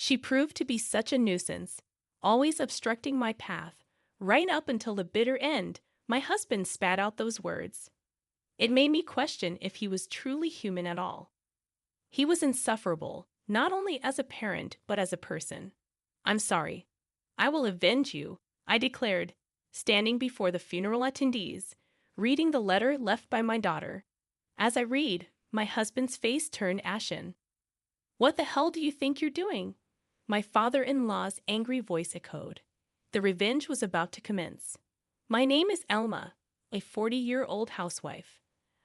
She proved to be such a nuisance, always obstructing my path, right up until the bitter end. My husband spat out those words. It made me question if he was truly human at all. He was insufferable, not only as a parent, but as a person. "I'm sorry. I will avenge you," I declared, standing before the funeral attendees, reading the letter left by my daughter. As I read, my husband's face turned ashen. "What the hell do you think you're doing?" my father-in-law's angry voice echoed. The revenge was about to commence. "My name is Elma, a 40-year-old housewife.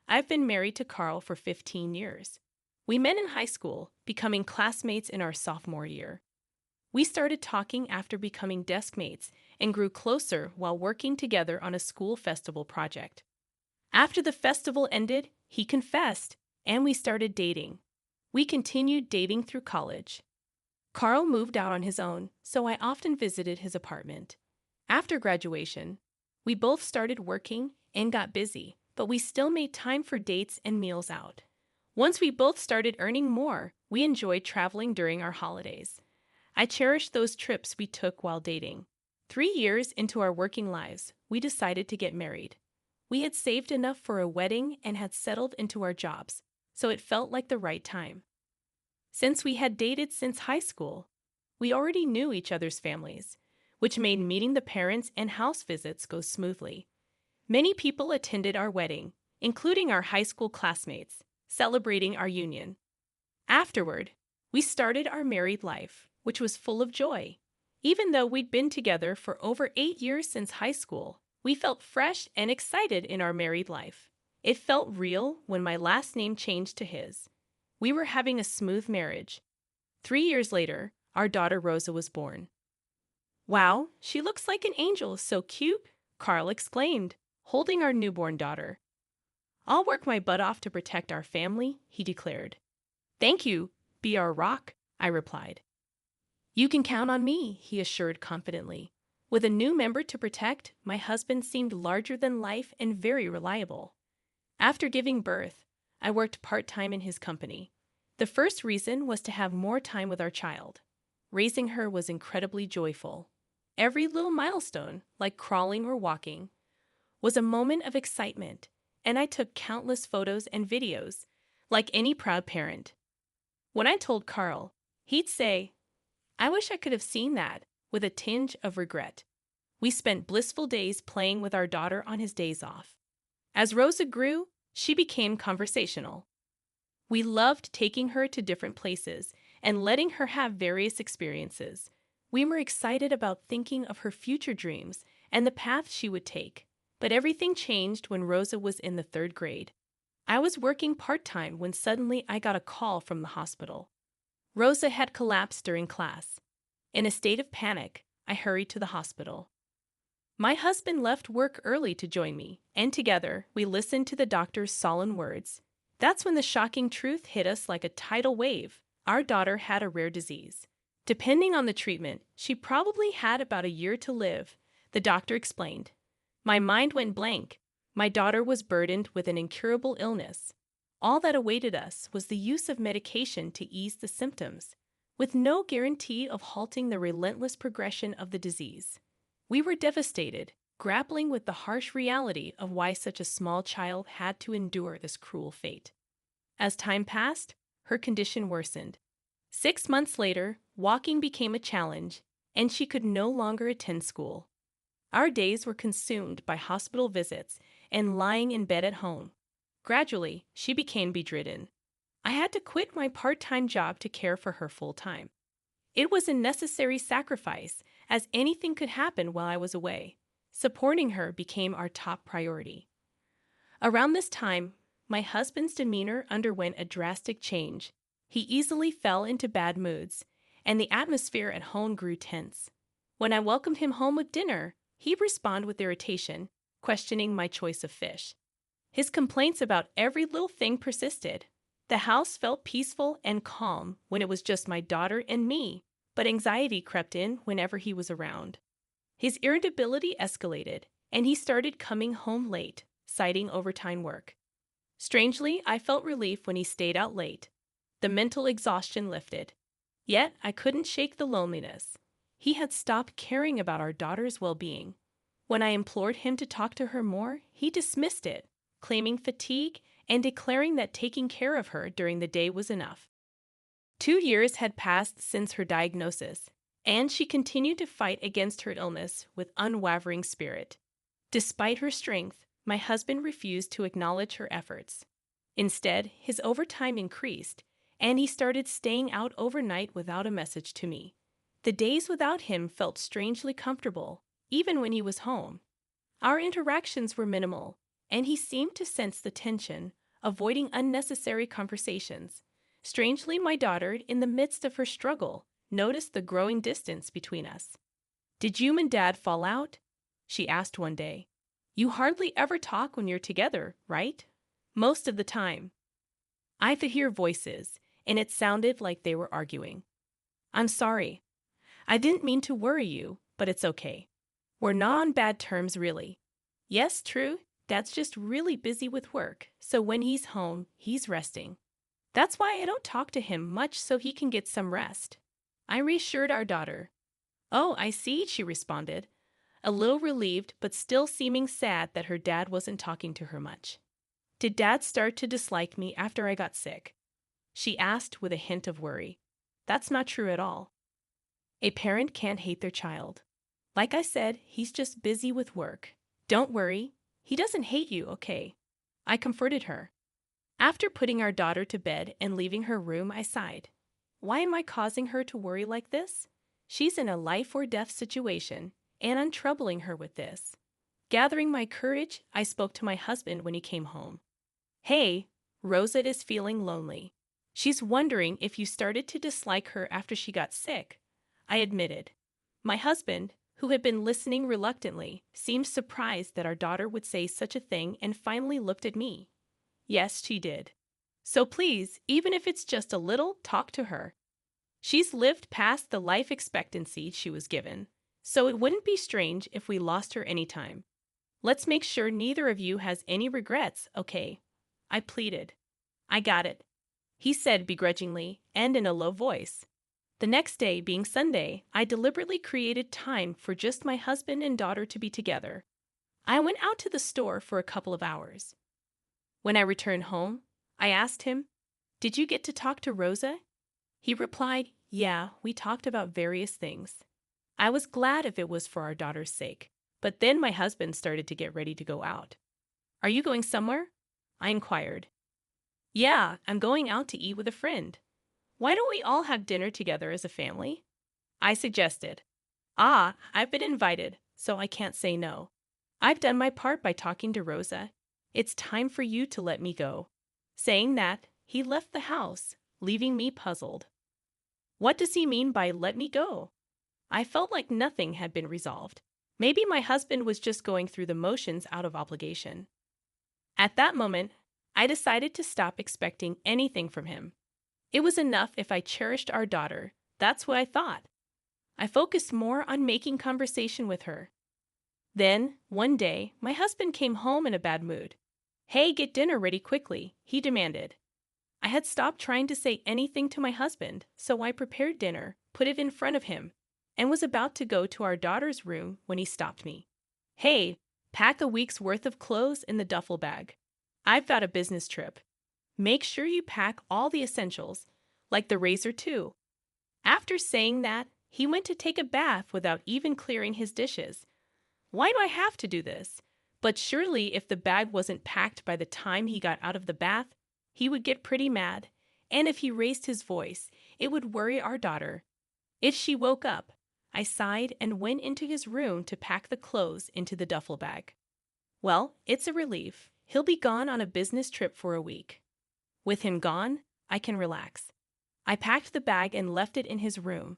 I've been married to Carl for 15 years. We met in high school, becoming classmates in our sophomore year. We started talking after becoming desk mates and grew closer while working together on a school festival project. After the festival ended, he confessed, and we started dating. We continued dating through college. Carl moved out on his own, so I often visited his apartment. After graduation, we both started working and got busy, but we still made time for dates and meals out. Once we both started earning more, we enjoyed traveling during our holidays. I cherished those trips we took while dating. 3 years into our working lives, we decided to get married. We had saved enough for a wedding and had settled into our jobs, so it felt like the right time. Since we had dated since high school, we already knew each other's families, which made meeting the parents and house visits go smoothly. Many people attended our wedding, including our high school classmates, celebrating our union. Afterward, we started our married life, which was full of joy. Even though we'd been together for over 8 years since high school, we felt fresh and excited in our married life. It felt real when my last name changed to his. We were having a smooth marriage. 3 years later, our daughter Rosa was born. "Wow, she looks like an angel, so cute," Carl exclaimed, holding our newborn daughter. "I'll work my butt off to protect our family," he declared. "Thank you, be our rock," I replied. "You can count on me," he assured confidently. With a new member to protect, my husband seemed larger than life and very reliable. After giving birth, I worked part-time in his company. The first reason was to have more time with our child. Raising her was incredibly joyful. Every little milestone, like crawling or walking, was a moment of excitement, and I took countless photos and videos, like any proud parent. When I told Carl, he'd say, "I wish I could have seen that," with a tinge of regret. We spent blissful days playing with our daughter on his days off. As Rosa grew, she became conversational. We loved taking her to different places and letting her have various experiences. We were excited about thinking of her future dreams and the path she would take. But everything changed when Rosa was in the 3rd grade. I was working part-time when suddenly I got a call from the hospital. Rosa had collapsed during class. In a state of panic, I hurried to the hospital. My husband left work early to join me, and together we listened to the doctor's solemn words. That's when the shocking truth hit us like a tidal wave. Our daughter had a rare disease. Depending on the treatment, she probably had about a year to live, the doctor explained. My mind went blank. My daughter was burdened with an incurable illness. All that awaited us was the use of medication to ease the symptoms, with no guarantee of halting the relentless progression of the disease. We were devastated, grappling with the harsh reality of why such a small child had to endure this cruel fate. As time passed, her condition worsened. 6 months later, walking became a challenge, and she could no longer attend school. Our days were consumed by hospital visits and lying in bed at home. Gradually, she became bedridden. I had to quit my part-time job to care for her full-time. It was a necessary sacrifice, as anything could happen while I was away. Supporting her became our top priority. Around this time, my husband's demeanor underwent a drastic change. He easily fell into bad moods, and the atmosphere at home grew tense. When I welcomed him home with dinner, he'd respond with irritation, questioning my choice of fish. His complaints about every little thing persisted. The house felt peaceful and calm when it was just my daughter and me, but anxiety crept in whenever he was around. His irritability escalated, and he started coming home late, citing overtime work. Strangely, I felt relief when he stayed out late. The mental exhaustion lifted. Yet I couldn't shake the loneliness. He had stopped caring about our daughter's well-being. When I implored him to talk to her more, he dismissed it, claiming fatigue and declaring that taking care of her during the day was enough. 2 years had passed since her diagnosis, and she continued to fight against her illness with unwavering spirit. Despite her strength, my husband refused to acknowledge her efforts. Instead, his overtime increased, and he started staying out overnight without a message to me. The days without him felt strangely comfortable, even when he was home. Our interactions were minimal, and he seemed to sense the tension, avoiding unnecessary conversations. Strangely, my daughter, in the midst of her struggle, noticed the growing distance between us. "Did you and Dad fall out?" she asked one day. "You hardly ever talk when you're together, right?" "Most of the time." I could hear voices, and it sounded like they were arguing. "I'm sorry. I didn't mean to worry you, but it's okay. We're not on bad terms, really. Yes, true, Dad's just really busy with work, so when he's home, he's resting. That's why I don't talk to him much so he can get some rest." I reassured our daughter. "Oh, I see," she responded, a little relieved but still seeming sad that her dad wasn't talking to her much. "Did Dad start to dislike me after I got sick?" she asked with a hint of worry. "That's not true at all. A parent can't hate their child. Like I said, he's just busy with work. Don't worry, he doesn't hate you, okay?" I comforted her. After putting our daughter to bed and leaving her room, I sighed. Why am I causing her to worry like this? She's in a life-or-death situation, and I'm troubling her with this. Gathering my courage, I spoke to my husband when he came home. "Hey, Rosa is feeling lonely. She's wondering if you started to dislike her after she got sick," I admitted. My husband, who had been listening reluctantly, seemed surprised that our daughter would say such a thing and finally looked at me. "Yes, she did. So please, even if it's just a little, talk to her. She's lived past the life expectancy she was given, so it wouldn't be strange if we lost her anytime. Let's make sure neither of you has any regrets, okay?" I pleaded. "I got it," he said begrudgingly and in a low voice. The next day, being Sunday, I deliberately created time for just my husband and daughter to be together. I went out to the store for a couple of hours. When I returned home, I asked him, "Did you get to talk to Rosa?" He replied, "Yeah, we talked about various things." I was glad if it was for our daughter's sake, but then my husband started to get ready to go out. "Are you going somewhere?" I inquired. "Yeah, I'm going out to eat with a friend. Why don't we all have dinner together as a family?" I suggested. "Ah, I've been invited, so I can't say no. I've done my part by talking to Rosa. It's time for you to let me go." Saying that, he left the house, leaving me puzzled. What does he mean by "let me go"? I felt like nothing had been resolved. Maybe my husband was just going through the motions out of obligation. At that moment, I decided to stop expecting anything from him. It was enough if I cherished our daughter. That's what I thought. I focused more on making conversation with her. Then, one day, my husband came home in a bad mood. "Hey, get dinner ready quickly," he demanded. I had stopped trying to say anything to my husband, so I prepared dinner, put it in front of him, and was about to go to our daughter's room when he stopped me. "Hey, pack a week's worth of clothes in the duffel bag. I've got a business trip. Make sure you pack all the essentials, like the razor too." After saying that, he went to take a bath without even clearing his dishes. Why do I have to do this? But surely if the bag wasn't packed by the time he got out of the bath, he would get pretty mad, and if he raised his voice, it would worry our daughter. If she woke up, I sighed and went into his room to pack the clothes into the duffel bag. Well, it's a relief. He'll be gone on a business trip for a week. With him gone, I can relax. I packed the bag and left it in his room.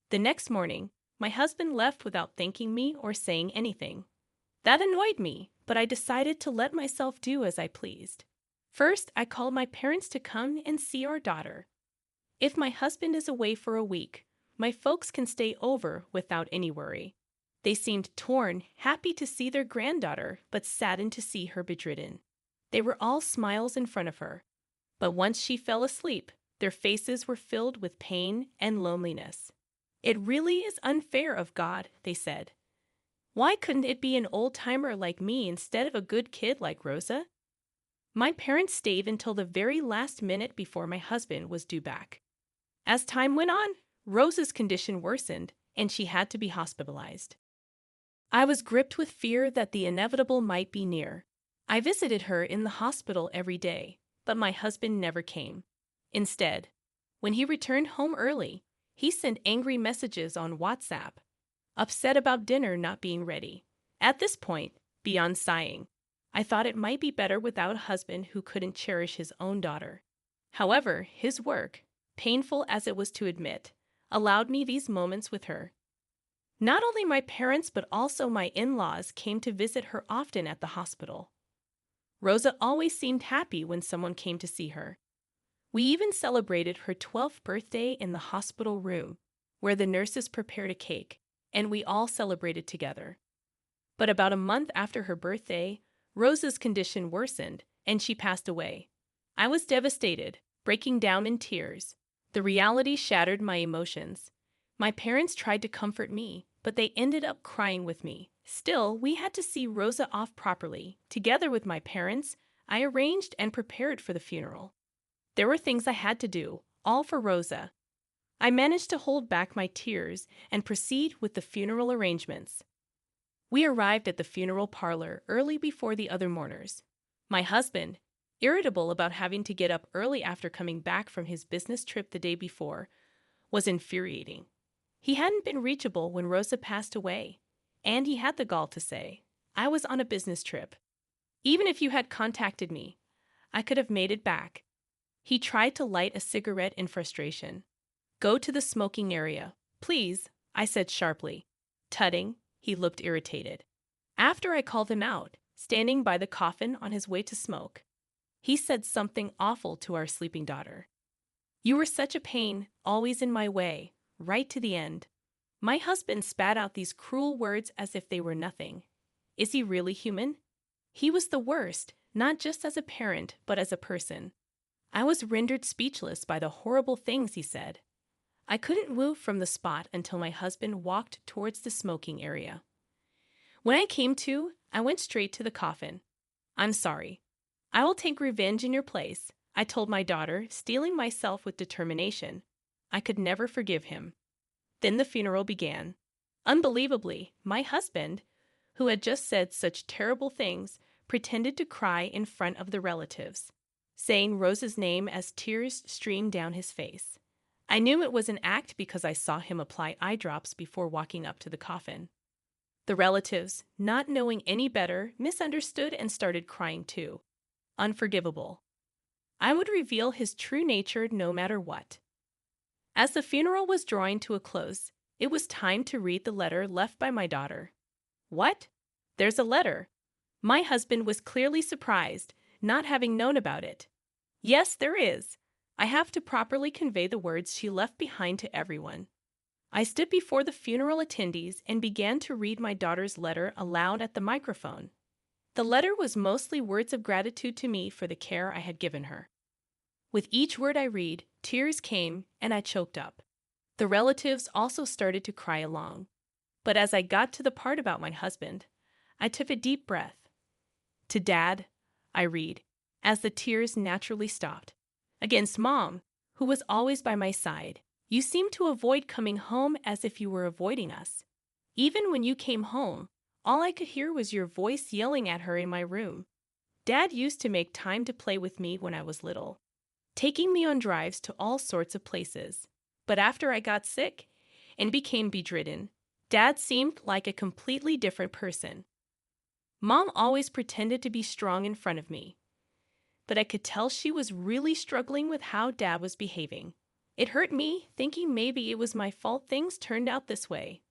The next morning, my husband left without thanking me or saying anything. That annoyed me, but I decided to let myself do as I pleased. First, I called my parents to come and see our daughter. If my husband is away for a week, my folks can stay over without any worry. They seemed torn, happy to see their granddaughter, but saddened to see her bedridden. They were all smiles in front of her. But once she fell asleep, Their faces were filled with pain and loneliness. "It really is unfair of God," they said. "Why couldn't it be an old-timer like me instead of a good kid like Rosa?" My parents stayed until the very last minute before my husband was due back. As time went on, Rosa's condition worsened, and she had to be hospitalized. I was gripped with fear that the inevitable might be near. I visited her in the hospital every day, but my husband never came. Instead, when he returned home early, he sent angry messages on WhatsApp, upset about dinner not being ready. At this point, beyond sighing, I thought it might be better without a husband who couldn't cherish his own daughter. However, his work, painful as it was to admit, allowed me these moments with her. Not only my parents but also my in-laws came to visit her often at the hospital. Rosa always seemed happy when someone came to see her. We even celebrated her 12th birthday in the hospital room, where the nurses prepared a cake, and we all celebrated together. But about a month after her birthday, Rosa's condition worsened, and she passed away. I was devastated, breaking down in tears. The reality shattered my emotions. My parents tried to comfort me, but they ended up crying with me. Still, we had to see Rosa off properly. Together with my parents, I arranged and prepared for the funeral. There were things I had to do, all for Rosa. I managed to hold back my tears and proceed with the funeral arrangements. We arrived at the funeral parlor early before the other mourners. My husband, irritable about having to get up early after coming back from his business trip the day before, was infuriating. He hadn't been reachable when Rosa passed away, and he had the gall to say, "I was on a business trip. Even if you had contacted me, I could have made it back." He tried to light a cigarette in frustration. "Go to the smoking area, please," I said sharply. Tutting, he looked irritated. After I called him out, standing by the coffin on his way to smoke, he said something awful to our sleeping daughter. "You were such a pain, always in my way, right to the end." My husband spat out these cruel words as if they were nothing. Is he really human? He was the worst, not just as a parent, but as a person. I was rendered speechless by the horrible things he said. I couldn't move from the spot until my husband walked towards the smoking area. When I came to, I went straight to the coffin. "I'm sorry. I will take revenge in your place," I told my daughter, steeling myself with determination. I could never forgive him. Then the funeral began. Unbelievably, my husband, who had just said such terrible things, pretended to cry in front of the relatives, saying Rosa's name as tears streamed down his face. I knew it was an act because I saw him apply eye drops before walking up to the coffin. The relatives, not knowing any better, misunderstood and started crying too. Unforgivable. I would reveal his true nature no matter what. As the funeral was drawing to a close, it was time to read the letter left by my daughter. "What? There's a letter." My husband was clearly surprised, not having known about it. "Yes, there is. I have to properly convey the words she left behind to everyone." I stood before the funeral attendees and began to read my daughter's letter aloud at the microphone. The letter was mostly words of gratitude to me for the care I had given her. With each word I read, tears came and I choked up. The relatives also started to cry along. But as I got to the part about my husband, I took a deep breath. "To Dad," I read, as the tears naturally stopped. "Against Mom, who was always by my side. You seemed to avoid coming home as if you were avoiding us. Even when you came home, all I could hear was your voice yelling at her in my room. Dad used to make time to play with me when I was little, taking me on drives to all sorts of places. But after I got sick and became bedridden, Dad seemed like a completely different person. Mom always pretended to be strong in front of me, but I could tell she was really struggling with how Dad was behaving. It hurt me, thinking maybe it was my fault things turned out this way.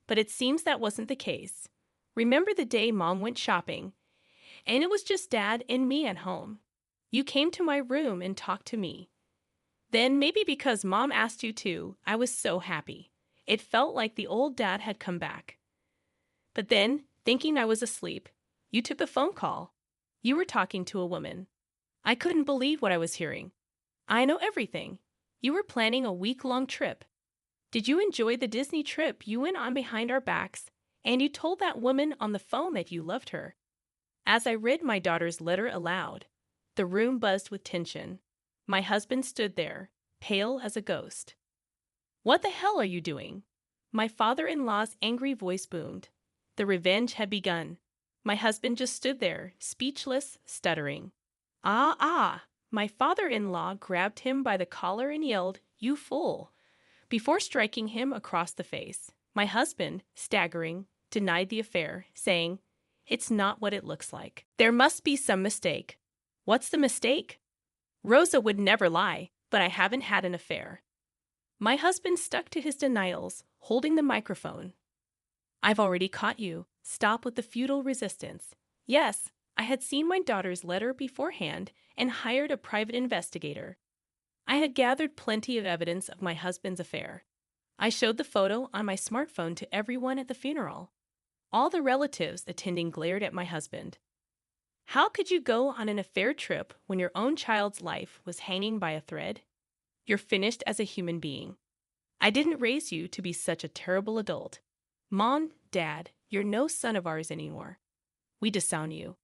But it seems that wasn't the case. Remember the day Mom went shopping, and it was just Dad and me at home. You came to my room and talked to me. Then, maybe because Mom asked you to, I was so happy. It felt like the old Dad had come back. But then, thinking I was asleep, you took the phone call. You were talking to a woman. I couldn't believe what I was hearing. I know everything. You were planning a week-long trip. Did you enjoy the Disney trip you went on behind our backs? And you told that woman on the phone that you loved her. As I read my daughter's letter aloud, the room buzzed with tension. My husband stood there, pale as a ghost. What the hell are you doing? My father-in-law's angry voice boomed. The revenge had begun. My husband just stood there, speechless, stuttering. Ah! My father-in-law grabbed him by the collar and yelled, "You fool!" before striking him across the face. My husband, staggering, denied the affair, saying, "It's not what it looks like. There must be some mistake." What's the mistake? Rosa would never lie, but I haven't had an affair. My husband stuck to his denials, holding the microphone. I've already caught you. Stop with the futile resistance. Yes, I had seen my daughter's letter beforehand and hired a private investigator. I had gathered plenty of evidence of my husband's affair. I showed the photo on my smartphone to everyone at the funeral. All the relatives attending glared at my husband. How could you go on an affair trip when your own child's life was hanging by a thread? You're finished as a human being. I didn't raise you to be such a terrible adult. Mom, Dad, you're no son of ours anymore. We disown you.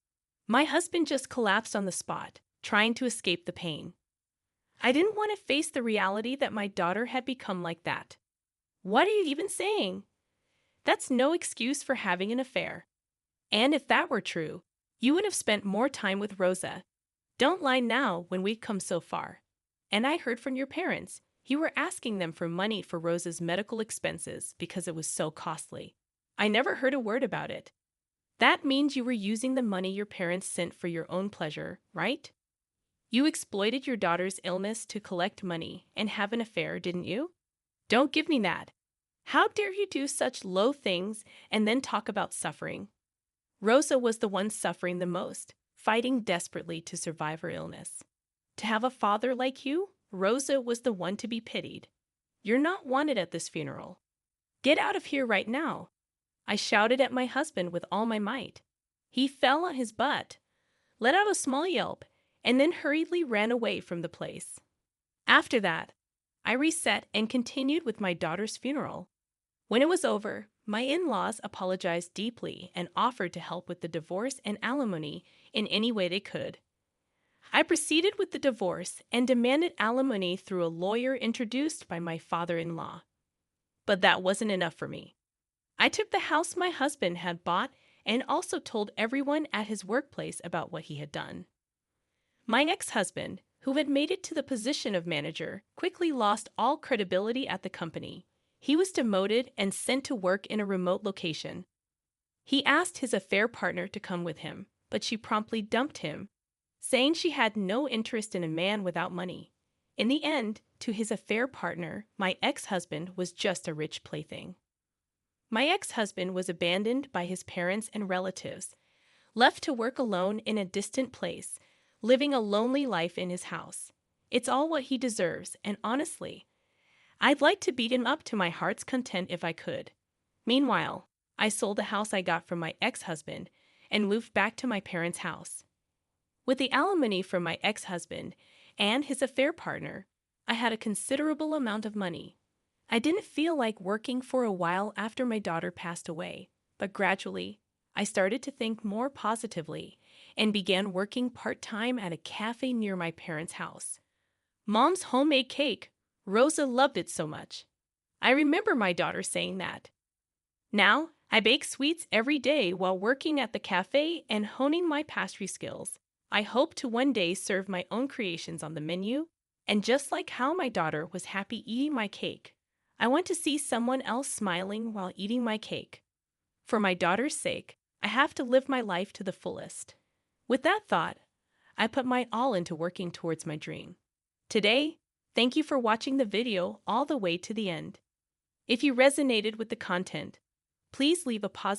My husband just collapsed on the spot, trying to escape the pain. I didn't want to face the reality that my daughter had become like that. What are you even saying? That's no excuse for having an affair. And if that were true, you would have spent more time with Rosa. Don't lie now when we've come so far. And I heard from your parents. You were asking them for money for Rosa's medical expenses because it was so costly. I never heard a word about it. That means you were using the money your parents sent for your own pleasure, right? You exploited your daughter's illness to collect money and have an affair, didn't you? Don't give me that. How dare you do such low things and then talk about suffering? Rosa was the one suffering the most, fighting desperately to survive her illness. To have a father like you, Rosa was the one to be pitied. You're not wanted at this funeral. Get out of here right now. I shouted at my husband with all my might. He fell on his butt, let out a small yelp, and then hurriedly ran away from the place. After that, I reset and continued with my daughter's funeral. When it was over, my in-laws apologized deeply and offered to help with the divorce and alimony in any way they could. I proceeded with the divorce and demanded alimony through a lawyer introduced by my father-in-law. But that wasn't enough for me. I took the house my husband had bought and also told everyone at his workplace about what he had done. My ex-husband, who had made it to the position of manager, quickly lost all credibility at the company. He was demoted and sent to work in a remote location. He asked his affair partner to come with him, but she promptly dumped him, saying she had no interest in a man without money. In the end, to his affair partner, my ex-husband was just a rich plaything. My ex-husband was abandoned by his parents and relatives, left to work alone in a distant place, living a lonely life in his house. It's all what he deserves, and honestly, I'd like to beat him up to my heart's content if I could. Meanwhile, I sold the house I got from my ex-husband and moved back to my parents' house. With the alimony from my ex-husband and his affair partner, I had a considerable amount of money. I didn't feel like working for a while after my daughter passed away, but gradually, I started to think more positively and began working part-time at a cafe near my parents' house. Mom's homemade cake. Rosa loved it so much. I remember my daughter saying that. Now, I bake sweets every day while working at the cafe and honing my pastry skills. I hope to one day serve my own creations on the menu, and just like how my daughter was happy eating my cake, I want to see someone else smiling while eating my cake. For my daughter's sake, I have to live my life to the fullest. With that thought, I put my all into working towards my dream. Today, thank you for watching the video all the way to the end. If you resonated with the content, please leave a positive